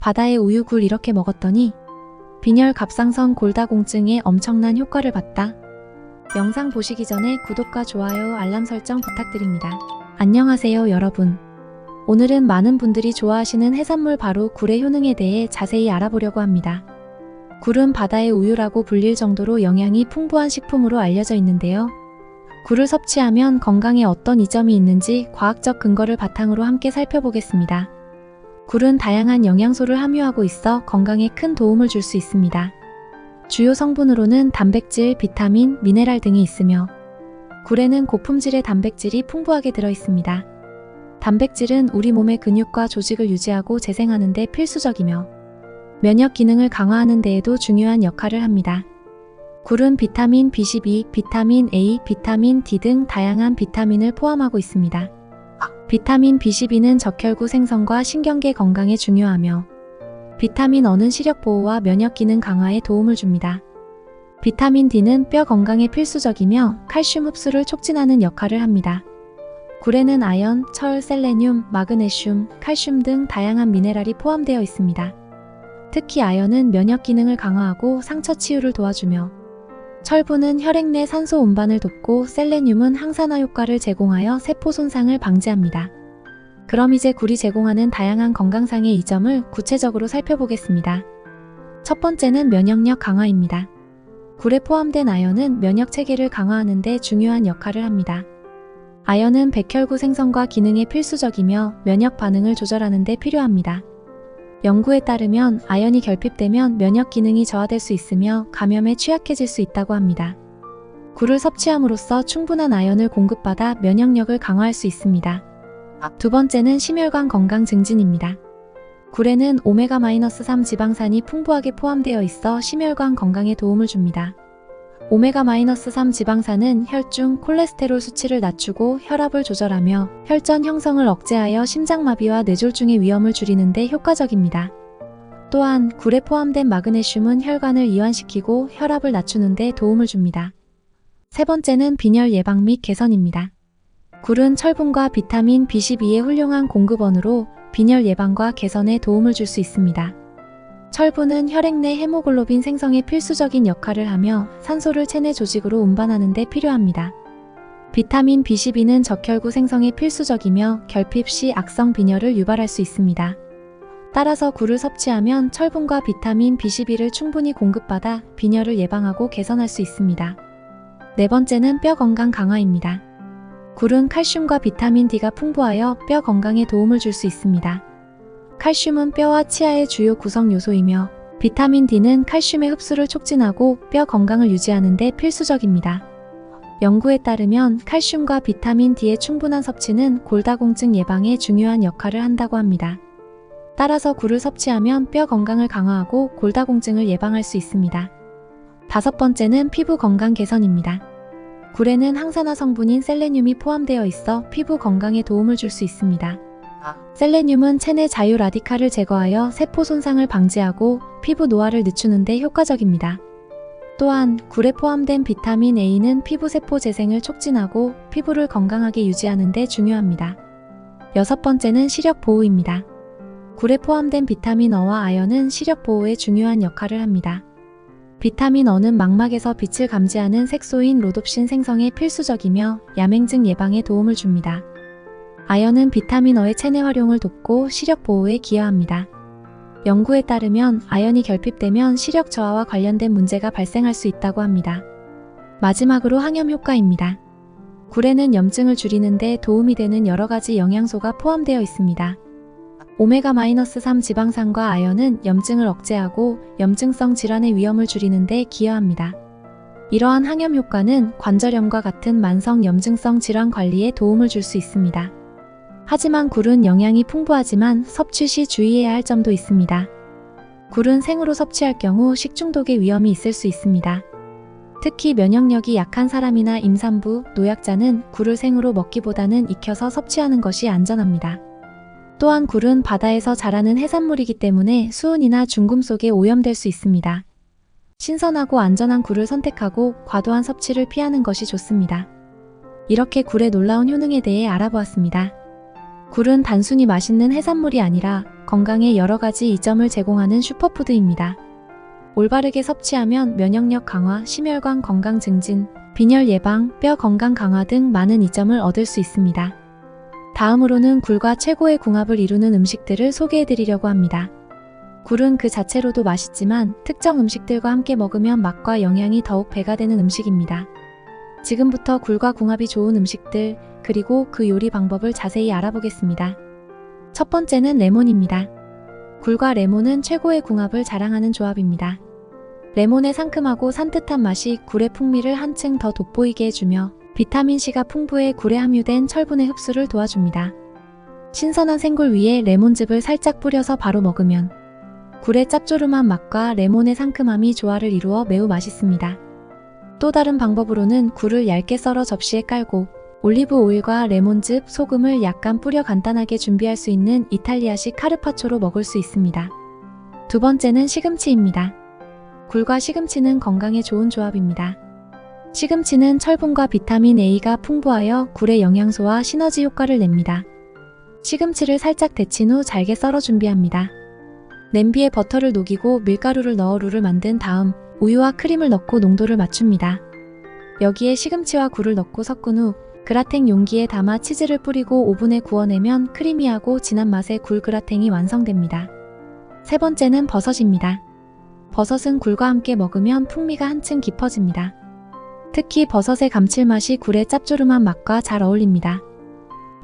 바다의 우유 굴 이렇게 먹었더니 빈혈 갑상선 골다공증에 엄청난 효과를 봤다. 영상 보시기 전에 구독과 좋아요, 알람 설정 부탁드립니다. 안녕하세요 여러분. 오늘은 많은 분들이 좋아하시는 해산물 바로 굴의 효능에 대해 자세히 알아보려고 합니다. 굴은 바다의 우유라고 불릴 정도로 영양이 풍부한 식품으로 알려져 있는데요. 굴을 섭취하면 건강에 어떤 이점이 있는지 과학적 근거를 바탕으로 함께 살펴보겠습니다. 굴은 다양한 영양소를 함유하고 있어 건강에 큰 도움을 줄 수 있습니다. 주요 성분으로는 단백질, 비타민, 미네랄 등이 있으며 굴에는 고품질의 단백질이 풍부하게 들어있습니다. 단백질은 우리 몸의 근육과 조직을 유지하고 재생하는 데 필수적이며 면역 기능을 강화하는 데에도 중요한 역할을 합니다. 굴은 비타민 B12, 비타민 A, 비타민 D 등 다양한 비타민을 포함하고 있습니다. 비타민 B12는 적혈구 생성과 신경계 건강에 중요하며 비타민 E는 시력 보호와 면역 기능 강화에 도움을 줍니다. 비타민 D는 뼈 건강에 필수적이며 칼슘 흡수를 촉진하는 역할을 합니다. 굴에는 아연, 철, 셀레늄, 마그네슘, 칼슘 등 다양한 미네랄이 포함되어 있습니다. 특히 아연은 면역 기능을 강화하고 상처 치유를 도와주며 철분은 혈액 내 산소 운반을 돕고 셀레늄은 항산화 효과를 제공하여 세포 손상을 방지합니다. 그럼 이제 굴이 제공하는 다양한 건강상의 이점을 구체적으로 살펴보겠습니다. 첫 번째는 면역력 강화입니다. 굴에 포함된 아연은 면역 체계를 강화하는 데 중요한 역할을 합니다. 아연은 백혈구 생성과 기능에 필수적이며 면역 반응을 조절하는 데 필요합니다. 연구에 따르면 아연이 결핍되면 면역 기능이 저하될 수 있으며 감염에 취약해질 수 있다고 합니다. 굴을 섭취함으로써 충분한 아연을 공급받아 면역력을 강화할 수 있습니다. 두 번째는 심혈관 건강 증진입니다. 굴에는 오메가-3 지방산이 풍부하게 포함되어 있어 심혈관 건강에 도움을 줍니다. 오메가-3 지방산은 혈중 콜레스테롤 수치를 낮추고 혈압을 조절하며 혈전 형성을 억제하여 심장마비와 뇌졸중의 위험을 줄이는 데 효과적입니다. 또한 굴에 포함된 마그네슘은 혈관을 이완시키고 혈압을 낮추는 데 도움을 줍니다. 세 번째는 빈혈 예방 및 개선입니다. 굴은 철분과 비타민 B12의 훌륭한 공급원으로 빈혈 예방과 개선에 도움을 줄 수 있습니다. 철분은 혈액 내 헤모글로빈 생성에 필수적인 역할을 하며 산소를 체내 조직으로 운반하는 데 필요합니다. 비타민 B12는 적혈구 생성에 필수적이며 결핍 시 악성 빈혈을 유발할 수 있습니다. 따라서 굴을 섭취하면 철분과 비타민 B12를 충분히 공급받아 빈혈을 예방하고 개선할 수 있습니다. 네 번째는 뼈 건강 강화입니다. 굴은 칼슘과 비타민 D가 풍부하여 뼈 건강에 도움을 줄 수 있습니다. 칼슘은 뼈와 치아의 주요 구성 요소이며 비타민 D는 칼슘의 흡수를 촉진하고 뼈 건강을 유지하는 데 필수적입니다. 연구에 따르면 칼슘과 비타민 D의 충분한 섭취는 골다공증 예방에 중요한 역할을 한다고 합니다. 따라서 굴을 섭취하면 뼈 건강을 강화하고 골다공증을 예방할 수 있습니다. 다섯 번째는 피부 건강 개선입니다. 굴에는 항산화 성분인 셀레늄이 포함되어 있어 피부 건강에 도움을 줄 수 있습니다. 셀레늄은 체내 자유 라디칼을 제거하여 세포 손상을 방지하고 피부 노화를 늦추는 데 효과적입니다. 또한 굴에 포함된 비타민 A는 피부 세포 재생을 촉진하고 피부를 건강하게 유지하는 데 중요합니다. 여섯 번째는 시력 보호입니다. 굴에 포함된 비타민 E와 아연은 시력 보호에 중요한 역할을 합니다. 비타민 E는 망막에서 빛을 감지하는 색소인 로놉신 생성에 필수적이며 야맹증 예방에 도움을 줍니다. 아연은 비타민 E의 체내 활용을 돕고 시력 보호에 기여합니다. 연구에 따르면 아연이 결핍되면 시력 저하와 관련된 문제가 발생할 수 있다고 합니다. 마지막으로 항염 효과입니다. 굴에는 염증을 줄이는 데 도움이 되는 여러 가지 영양소가 포함되어 있습니다. 오메가-3 지방산과 아연은 염증을 억제하고 염증성 질환의 위험을 줄이는 데 기여합니다. 이러한 항염 효과는 관절염과 같은 만성 염증성 질환 관리에 도움을 줄 수 있습니다. 하지만 굴은 영양이 풍부하지만 섭취 시 주의해야 할 점도 있습니다. 굴은 생으로 섭취할 경우 식중독의 위험이 있을 수 있습니다. 특히 면역력이 약한 사람이나 임산부, 노약자는 굴을 생으로 먹기보다는 익혀서 섭취하는 것이 안전합니다. 또한 굴은 바다에서 자라는 해산물이기 때문에 수은이나 중금 속에 오염될 수 있습니다. 신선하고 안전한 굴을 선택하고 과도한 섭취를 피하는 것이 좋습니다. 이렇게 굴의 놀라운 효능에 대해 알아보았습니다. 굴은 단순히 맛있는 해산물이 아니라 건강에 여러 가지 이점을 제공하는 슈퍼푸드입니다. 올바르게 섭취하면 면역력 강화, 심혈관 건강 증진, 빈혈 예방, 뼈 건강 강화 등 많은 이점을 얻을 수 있습니다. 다음으로는 굴과 최고의 궁합을 이루는 음식들을 소개해드리려고 합니다. 굴은 그 자체로도 맛있지만 특정 음식들과 함께 먹으면 맛과 영양이 더욱 배가 되는 음식입니다. 지금부터 굴과 궁합이 좋은 음식들, 그리고 그 요리 방법을 자세히 알아보겠습니다. 첫 번째는 레몬입니다. 굴과 레몬은 최고의 궁합을 자랑하는 조합입니다. 레몬의 상큼하고 산뜻한 맛이 굴의 풍미를 한층 더 돋보이게 해주며 비타민C가 풍부해 굴에 함유된 철분의 흡수를 도와줍니다. 신선한 생굴 위에 레몬즙을 살짝 뿌려서 바로 먹으면 굴의 짭조름한 맛과 레몬의 상큼함이 조화를 이루어 매우 맛있습니다. 또 다른 방법으로는 굴을 얇게 썰어 접시에 깔고 올리브 오일과 레몬즙, 소금을 약간 뿌려 간단하게 준비할 수 있는 이탈리아식 카르파초로 먹을 수 있습니다. 두 번째는 시금치입니다. 굴과 시금치는 건강에 좋은 조합입니다. 시금치는 철분과 비타민 A가 풍부하여 굴의 영양소와 시너지 효과를 냅니다. 시금치를 살짝 데친 후 잘게 썰어 준비합니다. 냄비에 버터를 녹이고 밀가루를 넣어 룰을 만든 다음 우유와 크림을 넣고 농도를 맞춥니다. 여기에 시금치와 굴을 넣고 섞은 후 그라탱 용기에 담아 치즈를 뿌리고 오븐에 구워내면 크리미하고 진한 맛의 굴 그라탱이 완성됩니다. 세 번째는 버섯입니다. 버섯은 굴과 함께 먹으면 풍미가 한층 깊어집니다. 특히 버섯의 감칠맛이 굴의 짭조름한 맛과 잘 어울립니다.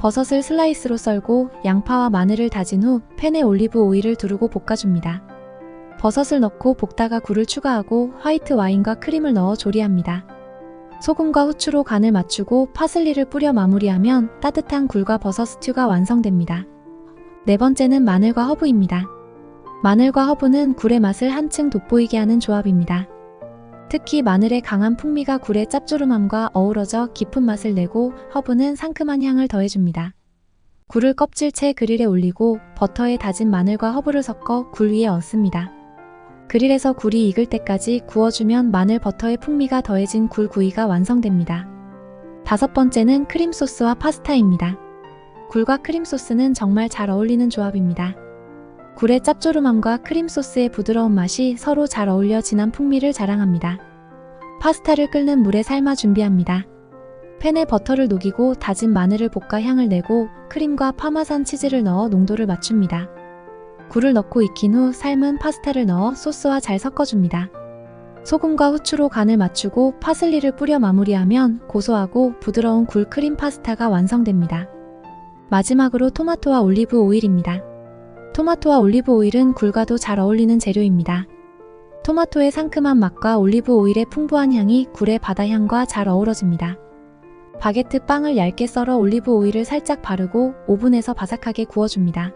버섯을 슬라이스로 썰고 양파와 마늘을 다진 후 팬에 올리브 오일을 두르고 볶아줍니다. 버섯을 넣고 볶다가 굴을 추가하고 화이트 와인과 크림을 넣어 조리합니다. 소금과 후추로 간을 맞추고 파슬리를 뿌려 마무리하면 따뜻한 굴과 버섯 스튜가 완성됩니다. 네 번째는 마늘과 허브입니다. 마늘과 허브는 굴의 맛을 한층 돋보이게 하는 조합입니다. 특히 마늘의 강한 풍미가 굴의 짭조름함과 어우러져 깊은 맛을 내고 허브는 상큼한 향을 더해줍니다. 굴을 껍질째 그릴에 올리고 버터에 다진 마늘과 허브를 섞어 굴 위에 얹습니다. 그릴에서 굴이 익을 때까지 구워주면 마늘 버터의 풍미가 더해진 굴 구이가 완성됩니다. 다섯 번째는 크림소스와 파스타입니다. 굴과 크림소스는 정말 잘 어울리는 조합입니다. 굴의 짭조름함과 크림소스의 부드러운 맛이 서로 잘 어울려 진한 풍미를 자랑합니다. 파스타를 끓는 물에 삶아 준비합니다. 팬에 버터를 녹이고 다진 마늘을 볶아 향을 내고 크림과 파마산 치즈를 넣어 농도를 맞춥니다. 굴을 넣고 익힌 후 삶은 파스타를 넣어 소스와 잘 섞어줍니다. 소금과 후추로 간을 맞추고 파슬리를 뿌려 마무리하면 고소하고 부드러운 굴 크림 파스타가 완성됩니다. 마지막으로 토마토와 올리브 오일입니다. 토마토와 올리브 오일은 굴과도 잘 어울리는 재료입니다. 토마토의 상큼한 맛과 올리브 오일의 풍부한 향이 굴의 바다향과 잘 어우러집니다. 바게트 빵을 얇게 썰어 올리브 오일을 살짝 바르고 오븐에서 바삭하게 구워줍니다.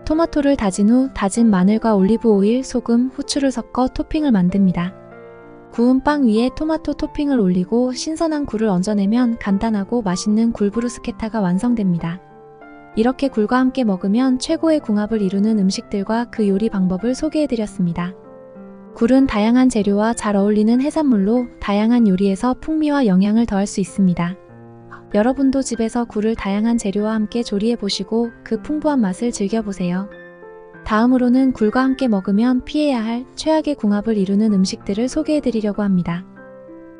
토마토를 다진 후 다진 마늘과 올리브 오일, 소금, 후추를 섞어 토핑을 만듭니다. 구운 빵 위에 토마토 토핑을 올리고 신선한 굴을 얹어내면 간단하고 맛있는 굴 브루스케타가 완성됩니다. 이렇게 굴과 함께 먹으면 최고의 궁합을 이루는 음식들과 그 요리 방법을 소개해드렸습니다. 굴은 다양한 재료와 잘 어울리는 해산물로 다양한 요리에서 풍미와 영양을 더할 수 있습니다. 여러분도 집에서 굴을 다양한 재료와 함께 조리해보시고 그 풍부한 맛을 즐겨보세요. 다음으로는 굴과 함께 먹으면 피해야 할 최악의 궁합을 이루는 음식들을 소개해드리려고 합니다.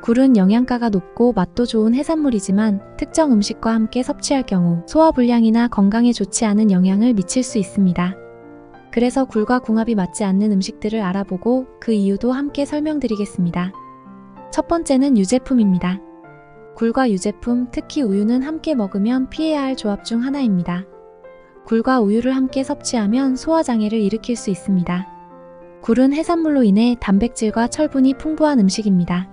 굴은 영양가가 높고 맛도 좋은 해산물이지만 특정 음식과 함께 섭취할 경우 소화불량이나 건강에 좋지 않은 영향을 미칠 수 있습니다. 그래서 굴과 궁합이 맞지 않는 음식들을 알아보고 그 이유도 함께 설명드리겠습니다. 첫 번째는 유제품입니다. 굴과 유제품, 특히 우유는 함께 먹으면 피해야 할 조합 중 하나입니다. 굴과 우유를 함께 섭취하면 소화장애를 일으킬 수 있습니다. 굴은 해산물로 인해 단백질과 철분이 풍부한 음식입니다.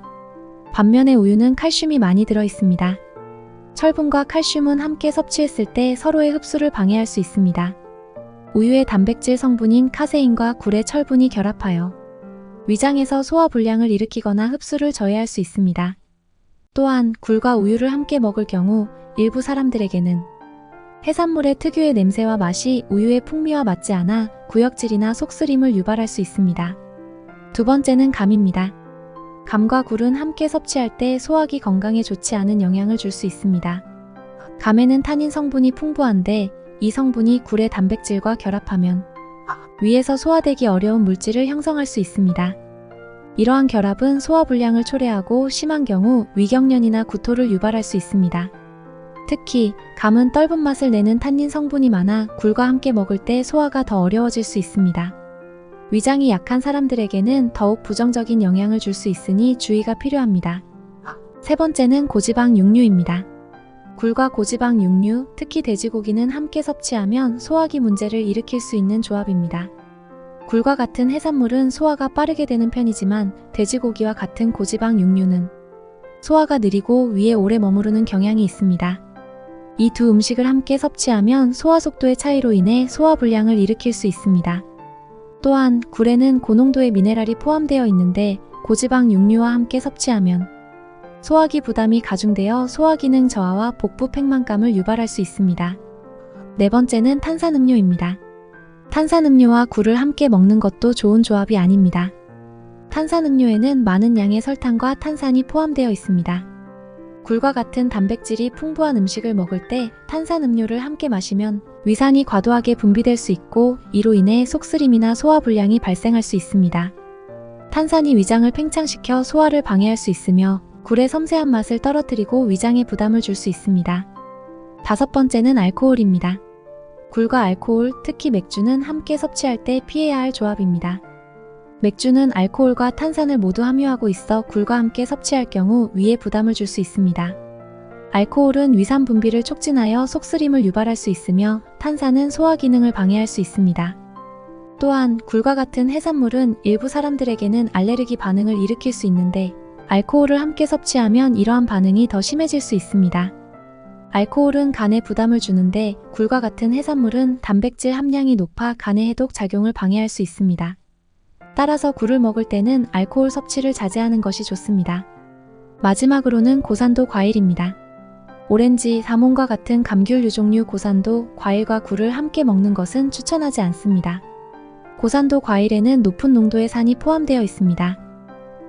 반면에 우유는 칼슘이 많이 들어 있습니다. 철분과 칼슘은 함께 섭취했을 때 서로의 흡수를 방해할 수 있습니다. 우유의 단백질 성분인 카세인과 굴의 철분이 결합하여 위장에서 소화불량을 일으키거나 흡수를 저해할 수 있습니다. 또한 굴과 우유를 함께 먹을 경우 일부 사람들에게는 해산물의 특유의 냄새와 맛이 우유의 풍미와 맞지 않아 구역질이나 속쓰림을 유발할 수 있습니다. 두 번째는 감입니다. 감과 굴은 함께 섭취할 때 소화기 건강에 좋지 않은 영향을 줄 수 있습니다. 감에는 타닌 성분이 풍부한데 이 성분이 굴의 단백질과 결합하면 위에서 소화되기 어려운 물질을 형성할 수 있습니다. 이러한 결합은 소화불량을 초래하고 심한 경우 위경련이나 구토를 유발할 수 있습니다. 특히 감은 떫은 맛을 내는 탄닌 성분이 많아 굴과 함께 먹을 때 소화가 더 어려워질 수 있습니다. 위장이 약한 사람들에게는 더욱 부정적인 영향을 줄 수 있으니 주의가 필요합니다. 세 번째는 고지방 육류입니다. 굴과 고지방 육류, 특히 돼지고기는 함께 섭취하면 소화기 문제를 일으킬 수 있는 조합입니다. 굴과 같은 해산물은 소화가 빠르게 되는 편이지만 돼지고기와 같은 고지방 육류는 소화가 느리고 위에 오래 머무르는 경향이 있습니다. 이 두 음식을 함께 섭취하면 소화 속도의 차이로 인해 소화불량을 일으킬 수 있습니다. 또한 굴에는 고농도의 미네랄이 포함되어 있는데 고지방 육류와 함께 섭취하면 소화기 부담이 가중되어 소화기능 저하와 복부 팽만감을 유발할 수 있습니다. 네 번째는 탄산음료입니다. 탄산음료와 굴을 함께 먹는 것도 좋은 조합이 아닙니다. 탄산음료에는 많은 양의 설탕과 탄산이 포함되어 있습니다. 굴과 같은 단백질이 풍부한 음식을 먹을 때 탄산음료를 함께 마시면 위산이 과도하게 분비될 수 있고 이로 인해 속쓰림이나 소화불량이 발생할 수 있습니다. 탄산이 위장을 팽창시켜 소화를 방해할 수 있으며 굴의 섬세한 맛을 떨어뜨리고 위장에 부담을 줄 수 있습니다. 다섯 번째는 알코올입니다. 굴과 알코올, 특히 맥주는 함께 섭취할 때 피해야 할 조합입니다. 맥주는 알코올과 탄산을 모두 함유하고 있어 굴과 함께 섭취할 경우 위에 부담을 줄 수 있습니다. 알코올은 위산 분비를 촉진하여 속쓰림을 유발할 수 있으며 탄산은 소화 기능을 방해할 수 있습니다. 또한 굴과 같은 해산물은 일부 사람들에게는 알레르기 반응을 일으킬 수 있는데 알코올을 함께 섭취하면 이러한 반응이 더 심해질 수 있습니다. 알코올은 간에 부담을 주는데 굴과 같은 해산물은 단백질 함량이 높아 간의 해독 작용을 방해할 수 있습니다. 따라서 굴을 먹을 때는 알코올 섭취를 자제하는 것이 좋습니다. 마지막으로는 고산도 과일입니다. 오렌지, 사몬과 같은 감귤 유종류 고산도 과일과 굴을 함께 먹는 것은 추천하지 않습니다. 고산도 과일에는 높은 농도의 산이 포함되어 있습니다.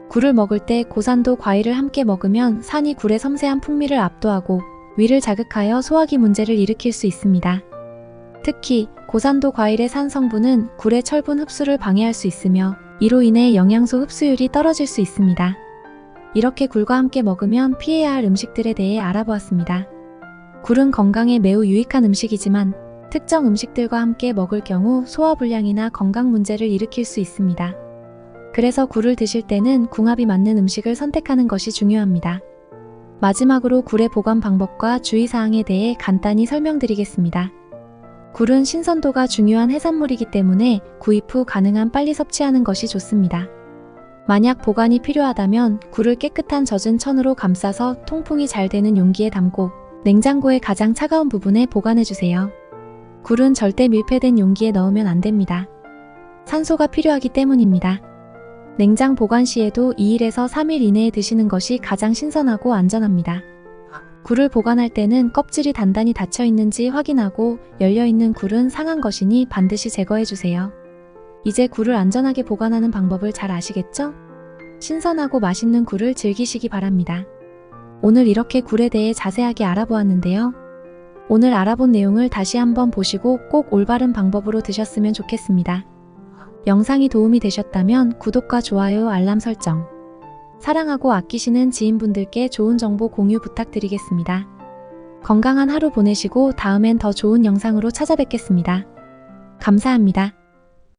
굴을 먹을 때 고산도 과일을 함께 먹으면 산이 굴의 섬세한 풍미를 압도하고 위를 자극하여 소화기 문제를 일으킬 수 있습니다. 특히 고산도 과일의 산 성분은 굴의 철분 흡수를 방해할 수 있으며 이로 인해 영양소 흡수율이 떨어질 수 있습니다. 이렇게 굴과 함께 먹으면 피해야 할 음식들에 대해 알아보았습니다. 굴은 건강에 매우 유익한 음식이지만 특정 음식들과 함께 먹을 경우 소화불량이나 건강 문제를 일으킬 수 있습니다. 그래서 굴을 드실 때는 궁합이 맞는 음식을 선택하는 것이 중요합니다. 마지막으로 굴의 보관 방법과 주의사항에 대해 간단히 설명드리겠습니다. 굴은 신선도가 중요한 해산물이기 때문에 구입 후 가능한 빨리 섭취하는 것이 좋습니다. 만약 보관이 필요하다면 굴을 깨끗한 젖은 천으로 감싸서 통풍이 잘 되는 용기에 담고 냉장고의 가장 차가운 부분에 보관해주세요. 굴은 절대 밀폐된 용기에 넣으면 안 됩니다. 산소가 필요하기 때문입니다. 냉장 보관 시에도 2일에서 3일 이내에 드시는 것이 가장 신선하고 안전합니다. 굴을 보관할 때는 껍질이 단단히 닫혀 있는지 확인하고 열려있는 굴은 상한 것이니 반드시 제거해주세요. 이제 굴을 안전하게 보관하는 방법을 잘 아시겠죠? 신선하고 맛있는 굴을 즐기시기 바랍니다. 오늘 이렇게 굴에 대해 자세하게 알아보았는데요. 오늘 알아본 내용을 다시 한번 보시고 꼭 올바른 방법으로 드셨으면 좋겠습니다. 영상이 도움이 되셨다면 구독과 좋아요, 알람 설정, 사랑하고 아끼시는 지인분들께 좋은 정보 공유 부탁드리겠습니다. 건강한 하루 보내시고 다음엔 더 좋은 영상으로 찾아뵙겠습니다. 감사합니다.